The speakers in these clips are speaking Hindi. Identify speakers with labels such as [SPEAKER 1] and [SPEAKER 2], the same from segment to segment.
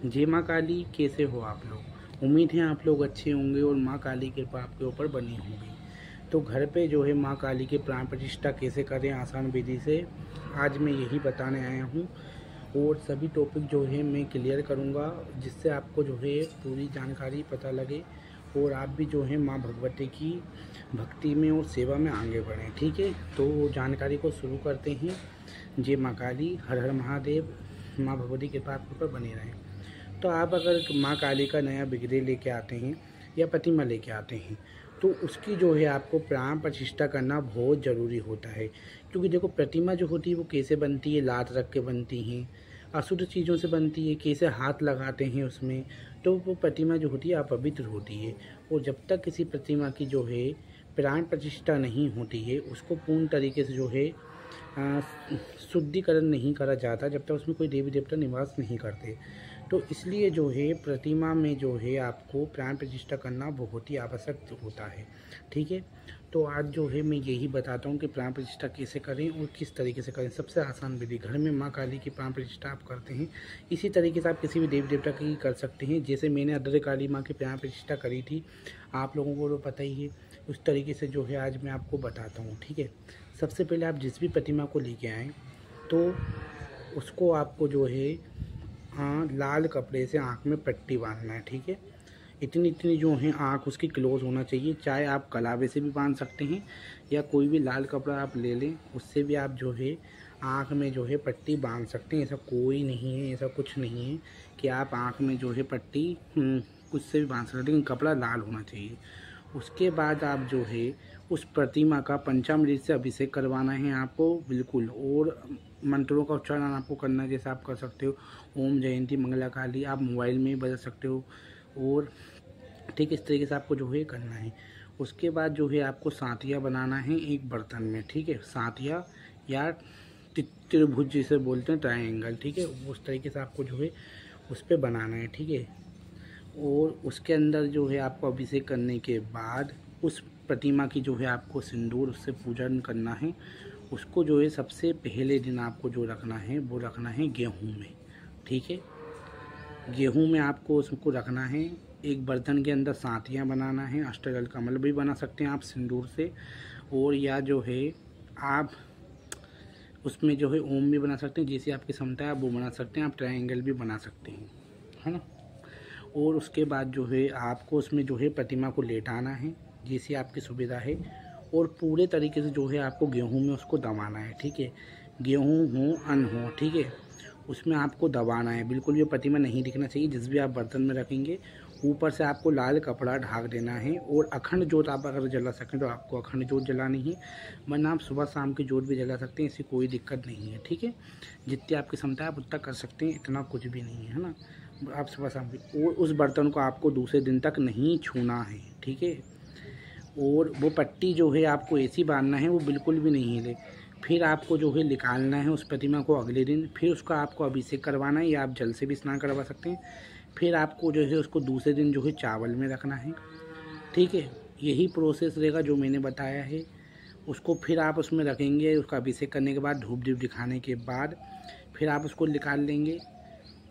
[SPEAKER 1] जय माँ काली, कैसे हो आप लोग। उम्मीद है आप लोग अच्छे होंगे और माँ काली की कृपा आपके ऊपर बनी होगी। तो घर पे जो है माँ काली की प्राण प्रतिष्ठा कैसे करें आसान विधि से, आज मैं यही बताने आया हूँ। और सभी टॉपिक जो है मैं क्लियर करूँगा, जिससे आपको जो है पूरी जानकारी पता लगे और आप भी जो है माँ भगवती की भक्ति में और सेवा में आगे बढ़ें। ठीक है, तो जानकारी को शुरू करते हैं। जय माँ काली, हर हर महादेव। माँ भगवती की कृपा आपके ऊपर बनी रहे। तो आप अगर माँ काली का नया बिगड़े लेके आते हैं या प्रतिमा लेके आते हैं, तो उसकी जो है आपको प्राण प्रतिष्ठा करना बहुत ज़रूरी होता है। क्योंकि देखो, प्रतिमा जो होती है वो कैसे बनती है, लात रख के बनती हैं, अशुद्ध चीज़ों से बनती है, कैसे हाथ लगाते हैं उसमें, तो वो प्रतिमा जो होती है अपवित्र होती है। और जब तक किसी प्रतिमा की जो है प्राण प्रतिष्ठा नहीं होती है, उसको पूर्ण तरीके से जो है शुद्धिकरण नहीं करा जाता, जब तक उसमें कोई देवी देवता निवास नहीं करते। तो इसलिए जो है प्रतिमा में जो है आपको प्राण प्रतिष्ठा करना बहुत ही आवश्यक होता है। ठीक है, तो आज जो है मैं यही बताता हूँ कि प्राण प्रतिष्ठा कैसे करें और किस तरीके से करें। सबसे आसान विधि, घर में माँ काली की प्राण प्रतिष्ठा आप करते हैं, इसी तरीके से आप किसी भी देवी देवता की कर सकते हैं। जैसे मैंने अद्र काली माँ की प्राण प्रतिष्ठा करी थी, आप लोगों को तो पता ही है। उस तरीके से जो है आज मैं आपको बताता हूँ। ठीक है, सबसे पहले आप जिस भी प्रतिमा को लेके आएँ, तो उसको आपको जो है लाल कपड़े से आँख में पट्टी बांधना है। ठीक है, इतनी इतनी जो है आँख उसकी क्लोज होना चाहिए। चाहे आप कलावे से भी बांध सकते हैं या कोई भी लाल कपड़ा आप ले लें, उससे भी आप जो है आँख में जो है पट्टी बांध सकते हैं। ऐसा कोई नहीं है, ऐसा कुछ नहीं है कि आप आँख में जो है पट्टी कुछ से भी बांध सकते हैं, लेकिन कपड़ा लाल होना चाहिए। उसके बाद आप जो है उस प्रतिमा का पंचामृत से अभिषेक करवाना है आपको, बिल्कुल। और मंत्रों का उच्चारण आपको करना है, जैसे आप कर सकते हो ओम जयंती मंगला काली, आप मोबाइल में ही बजा सकते हो। और ठीक इस तरीके से आपको जो है करना है। उसके बाद जो है आपको सातिया बनाना है एक बर्तन में। ठीक है, सातिया या त्रिभुज जिसे बोलते हैं, ट्रायंगल। ठीक है, उस तरीके से आपको जो है उस पर बनाना है। ठीक है, और उसके अंदर जो है आपको अभिषेक करने के बाद उस प्रतिमा की जो है आपको सिंदूर उससे पूजन करना है। उसको जो है सबसे पहले दिन आपको जो रखना है वो रखना है गेहूं में। ठीक है, गेहूं में आपको उसको रखना है। एक बर्तन के अंदर सातियाँ बनाना है, अष्टदल कमल भी बना सकते हैं आप सिंदूर से। और या जो है आप उसमें जो है ओम भी बना सकते हैं, जैसे आपकी क्षमता है आप वो बना सकते हैं। आप ट्रायंगल भी बना सकते हैं, है ना। और उसके बाद जो है आपको उसमें जो है प्रतिमा को लेटाना है, जैसी आपकी सुविधा है। और पूरे तरीके से जो है आपको गेहूं में उसको दबाना है। ठीक है, गेहूं हो अन्न हो, ठीक है, उसमें आपको दबाना है। बिल्कुल भी प्रतिमा नहीं दिखना चाहिए जिस भी आप बर्तन में रखेंगे। ऊपर से आपको लाल कपड़ा ढाक देना है। और अखंड जोत आप अगर जला सकें तो आपको अखंड जोत जलानी है, वरना आप सुबह शाम की जोत भी जला सकते हैं, इससे कोई दिक्कत नहीं है। ठीक है, जितनी आपकी क्षमता है आप उतना कर सकते हैं, इतना कुछ भी नहीं है ना। आप सुबह शाम की, और उस बर्तन को आपको दूसरे दिन तक नहीं छूना है। ठीक है, और वो पट्टी जो है आपको ऐसी बांधना है वो बिल्कुल भी नहीं हिले। फिर आपको जो है निकालना है उस प्रतिमा को अगले दिन, फिर उसका आपको अभिषेक करवाना है, या आप जल से भी स्नान करवा सकते हैं। फिर आपको जो है उसको दूसरे दिन जो है चावल में रखना है। ठीक है, यही प्रोसेस रहेगा जो मैंने बताया है। उसको फिर आप उसमें रखेंगे, उसका अभिषेक करने के बाद धूप दीप दिखाने के बाद फिर आप उसको निकाल लेंगे।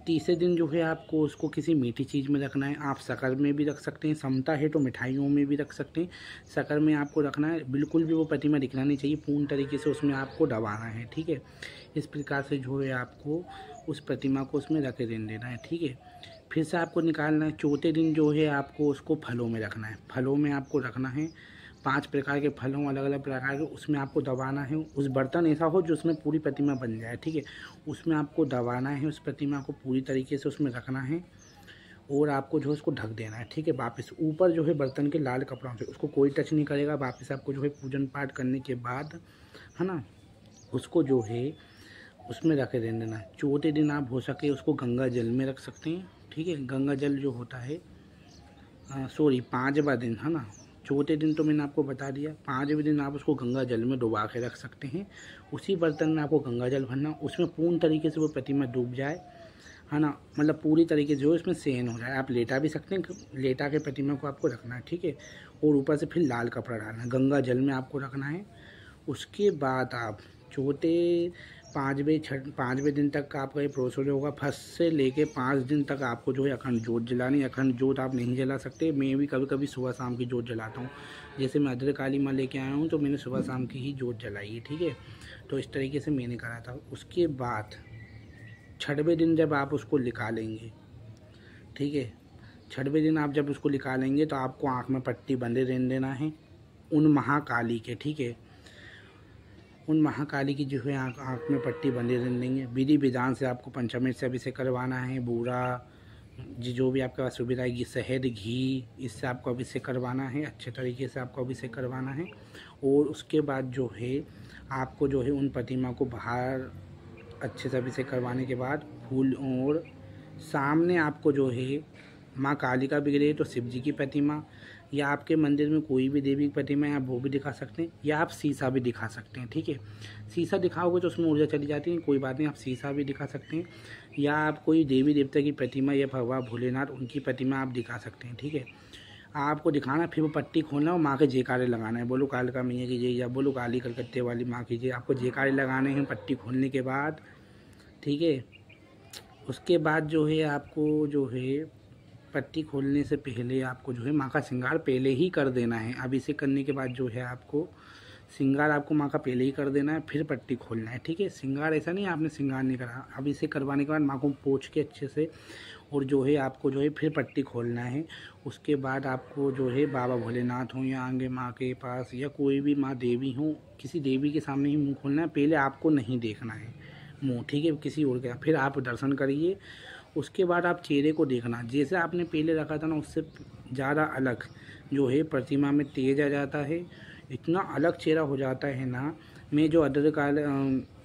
[SPEAKER 1] तीसरे दिन जो है आपको उसको किसी मीठी चीज़ में रखना है। आप शक्कर में भी रख सकते हैं, क्षमता है तो मिठाइयों में भी रख सकते हैं। शक्कर में आपको रखना है, बिल्कुल भी वो प्रतिमा दिखना नहीं चाहिए, पूर्ण तरीके से उसमें आपको दबाना है। ठीक है, इस प्रकार से जो है आपको उस प्रतिमा को उसमें रख देना है। ठीक है, फिर से आपको निकालना है। चौथे दिन जो है आपको उसको फलों में रखना है। फलों में आपको रखना है 5 प्रकार के फल हों, अलग अलग प्रकार के, उसमें आपको दबाना है। उस बर्तन ऐसा हो जो उसमें पूरी प्रतिमा बन जाए। ठीक है, उसमें आपको दबाना है, उस प्रतिमा को पूरी तरीके से उसमें रखना है। और आपको जो है उसको ढक देना है। ठीक है, वापस ऊपर जो है बर्तन के लाल कपड़ों से उसको कोई टच नहीं करेगा। वापस आपको जो है पूजन पाठ करने के बाद, है ना, उसको जो है उसमें रख देना। चौथे दिन आप हो सके उसको गंगा जल में रख सकते हैं। ठीक है, गंगा जल जो होता है, सॉरी, 5वां दिन, है ना। चौथे दिन तो मैंने आपको बता दिया, 5वें दिन आप उसको गंगा जल में डुबा के रख सकते हैं। उसी बर्तन में आपको गंगा जल भरना, उसमें पूर्ण तरीके से वो प्रतिमा डूब जाए, है ना, मतलब पूरी तरीके से जो इसमें सेन हो जाए। आप लेटा भी सकते हैं, लेटा के प्रतिमा को आपको रखना है। ठीक है, और ऊपर से फिर लाल कपड़ा डालना है, गंगा जल में आपको रखना है। उसके बाद आप चौथे पाँचवें दिन तक का आपका ये प्रोसेस होगा। फर्स्ट से लेके 5 दिन तक आपको जो है अखंड जोत जलानी। अखंड जोत आप नहीं जला सकते। मैं भी कभी कभी सुबह शाम की जोत जलाता हूँ। जैसे मैं अदरक काली माँ लेके आया हूँ तो मैंने सुबह शाम की ही जोत जलाई है, ठीक है। तो इस तरीके से मैंने करा था। उसके बाद 6वें दिन जब आप उसको निकालेंगे, ठीक है, 6वें दिन आप जब उसको निकालेंगे तो आपको आँख में पट्टी बंधे रहने देना है उन महाकाली के, ठीक है। उन महाकाली की जो है आँख में पट्टी बंधे रहने देंगे। विधि विधान से आपको पंचामृत से अभिषेक करवाना है। बूरा जो भी आपके पास सुविधा आएगी, शहद घी, इससे आपको अभिषेक करवाना है। अच्छे तरीके से आपको अभिषेक करवाना है। और उसके बाद जो है आपको जो है उन प्रतिमा को बाहर अच्छे से अभिषेक करवाने के बाद फूल, और सामने आपको जो है माँ काली का विग्रह तो शिव जी की प्रतिमा, या आपके मंदिर में कोई भी देवी की प्रतिमा है आप वो भी दिखा सकते हैं, या आप शीशा भी दिखा सकते हैं, ठीक है। शीशा दिखाओगे तो उसमें ऊर्जा चली जाती है, कोई बात नहीं, आप शीशा भी दिखा सकते हैं। या आप कोई देवी देवता की प्रतिमा या भगवान भोलेनाथ उनकी प्रतिमा आप दिखा सकते हैं, ठीक है। आपको दिखाना, फिर वो पट्टी खोलना और माँ के जयकारे लगाना है। बोलो कालिका मैया की जय, या बोलो काली कलकत्ते वाली माँ की जय। आपको जयकारे लगाने हैं पट्टी खोलने के बाद, ठीक है। उसके बाद जो है आपको जो है पट्टी खोलने से पहले आपको जो है माँ का श्रृंगार पहले ही कर देना है। अब इसे करने के बाद जो है आपको श्रृंगार आपको माँ का पहले ही कर देना है, फिर पट्टी खोलना है, ठीक है। श्रृंगार ऐसा नहीं आपने श्रृंगार नहीं करा। अब इसे करवाने के बाद माँ को पोंछ के अच्छे से, और जो है आपको जो है फिर पट्टी खोलना है। उसके बाद आपको जो है बाबा भोलेनाथ हों या आगे माँ के पास या कोई भी माँ देवी हों, किसी देवी के सामने ही मुँह खोलना है। पहले आपको नहीं देखना है मुँह, ठीक है, किसी और का। फिर आप दर्शन करिए। उसके बाद आप चेहरे को देखना, जैसे आपने पहले रखा था ना उससे ज़्यादा अलग जो है प्रतिमा में तेज आ जाता है। इतना अलग चेहरा हो जाता है ना। मैं जो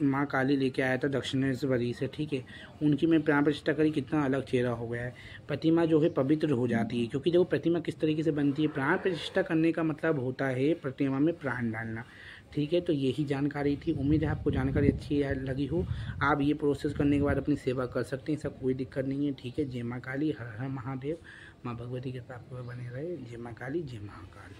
[SPEAKER 1] माँ काली लेके आया था दक्षिणेश्वरी से, ठीक है, उनकी मैं प्राण प्रतिष्ठा करी, कितना अलग चेहरा हो गया है। प्रतिमा जो है पवित्र हो जाती है, क्योंकि देखो प्रतिमा किस तरीके से बनती है। प्राण प्रतिष्ठा करने का मतलब होता है प्रतिमा में प्राण डालना, ठीक है। तो यही जानकारी थी। उम्मीद है आपको जानकारी अच्छी लगी हो। आप ये प्रोसेस करने के बाद अपनी सेवा कर सकते हैं, सब कोई दिक्कत नहीं है, ठीक है। जय माँ काली, हर हर महादेव। माँ भगवती के कृपा आपको बने रहे। जय माँ काली, जय महाकाल।